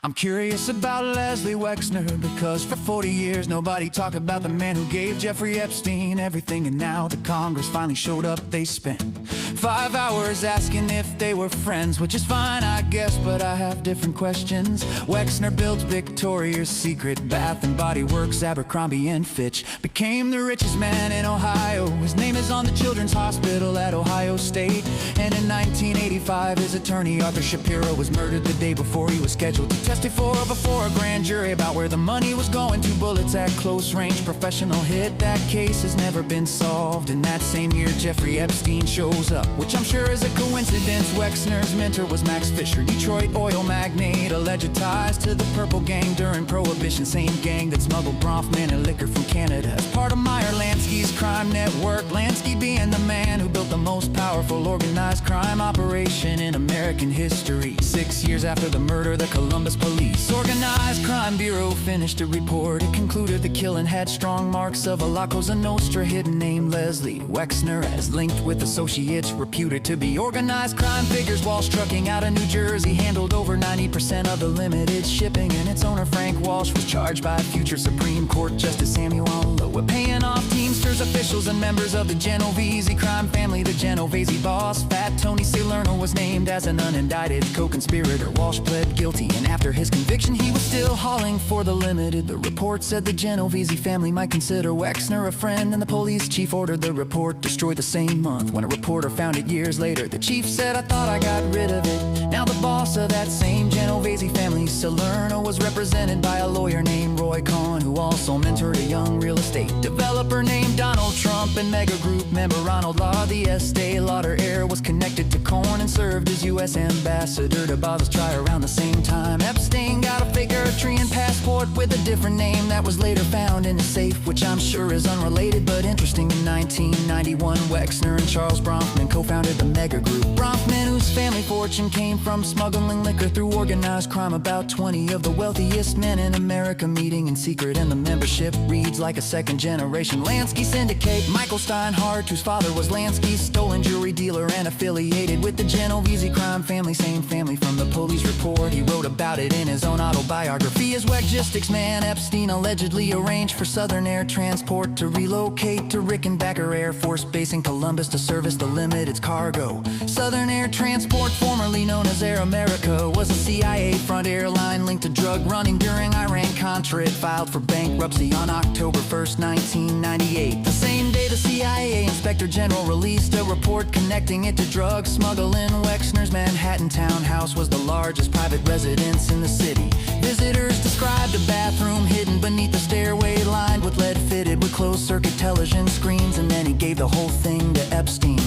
I'm curious about Leslie Wexner because for 40 years nobody talked about the man who gave Jeffrey Epstein everything, and now the Congress finally showed up. They spent 5 hours asking if they were friends, which is fine, I guess, but I have different questions. Wexner built Victoria's Secret, Bath and Body Works, Abercrombie and Fitch, became the richest man in Ohio. His name is on the Children's Hospital at Ohio State, and in 1985 his attorney Arthur Shapiro was murdered the day before he was scheduled to testify before a grand jury about where the money was going. 2 bullets at close range, professional hit. That case has never been solved. In that same year Jeffrey Epstein shows up, which I'm sure is a coincidence. Wexner's mentor was Max Fisher, Detroit oil magnate, alleged ties to the Purple Gang during Prohibition, same gang that smuggled Bronfman and liquor from Canada as part of Meyer Lansky's crime network. Lansky being the man who built the most powerful organized crime operation in American history. 6 years after the murder, the Columbus Police Organized Crime Bureau finished a report. It concluded the killing had strong marks of a La Cosa Nostra hidden name. Leslie Wexner as linked with associates reputed to be organized crime figures. Walsh Trucking out of New Jersey handled over 90% of the limited shipping, and its owner Frank Walsh was charged by future Supreme Court Justice Samuel Alito with paying off Teamsters officials and members of the Genovese crime family. The Genovese boss, Fat Tony Salerno, was named as an unindicted co-conspirator. Walsh pled guilty, and after his conviction he was still hauling for the limited. The report said the Genovese family might consider Wexner a friend, and the police chief ordered the report destroyed the same month. When a reporter found it years later, the chief said, "I thought I got rid of it." Now the boss of that same Genovese family, Salerno, was represented by a lawyer named Roy Cohn, who also mentored a young real estate developer named Donald Trump, and Mega Group member Ronald Law. The Estee Lauder heir was connected to Cohn and served as U.S. ambassador to Basel around the same time. Epstein got a fake Eritrean passport with a different name that was later found in a safe, which I'm sure is unrelated but interesting. In 1991, Wexner and Charles Bronfman co-founded the Mega Group. Bronfman, whose family fortune came from smuggling liquor through organized crime. About 20 of the wealthiest men in America meeting in secret, and the membership reads like a second-generation Lansky syndicate. Michael Steinhardt, whose father was Lansky's stolen jewelry dealer and affiliated with the Genovese crime family, same family from the police report. He wrote about it in his own autobiography. As Wegistics man, Epstein allegedly arranged for Southern Air Transport to relocate to Rickenbacker Air Force Base in Columbus to service the limited's cargo. Southern Air Transport, formerly known as Air America, was a CIA front airline linked to drug running during Iran-Contra. It filed for bankruptcy on October 1st, 1998. The same day, the CIA Inspector General released a report connecting it to drug smuggling. Wexner's Manhattan townhouse was the largest private residence in the city. Visitors described a bathroom hidden beneath the stairway, lined with lead, fitted with closed-circuit television screens, and then he gave the whole thing to Epstein.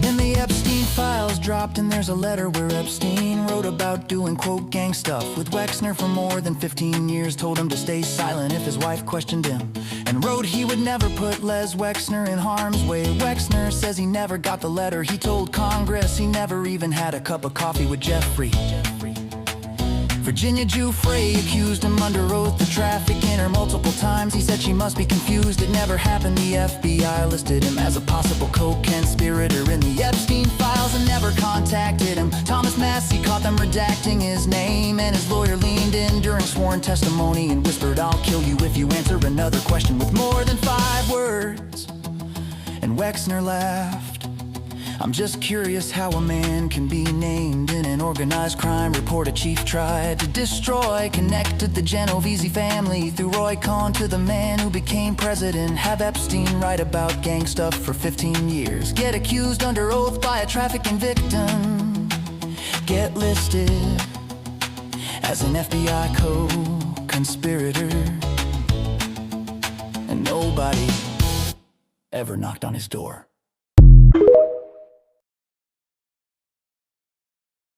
Then the Epstein files dropped, and there's a letter where Epstein wrote about doing, quote, gang stuff with Wexner for more than 15 years, told him to stay silent if his wife questioned him, and wrote he would never put Les Wexner in harm's way. Wexner says he never got the letter. He told Congress he never even had a cup of coffee with Jeffrey. Virginia Giuffre accused him under oath of trafficking her multiple times. He said she must be confused, it never happened. The FBI listed him as a possible co-conspirator in the Epstein files and never contacted him. Thomas Massie caught them redacting his name, and his lawyer leaned in during sworn testimony and whispered, "I'll kill you if you answer another question with more than 5 words." And Wexner laughed. "I'm just curious how a man can be named in an organized crime report a chief tried to destroy. Connected the Genovese family through Roy Cohn to the man who became president. Have Epstein write about gang stuff for 15 years. Get accused under oath by a trafficking victim. Get listed as an FBI co-conspirator. And nobody ever knocked on his door."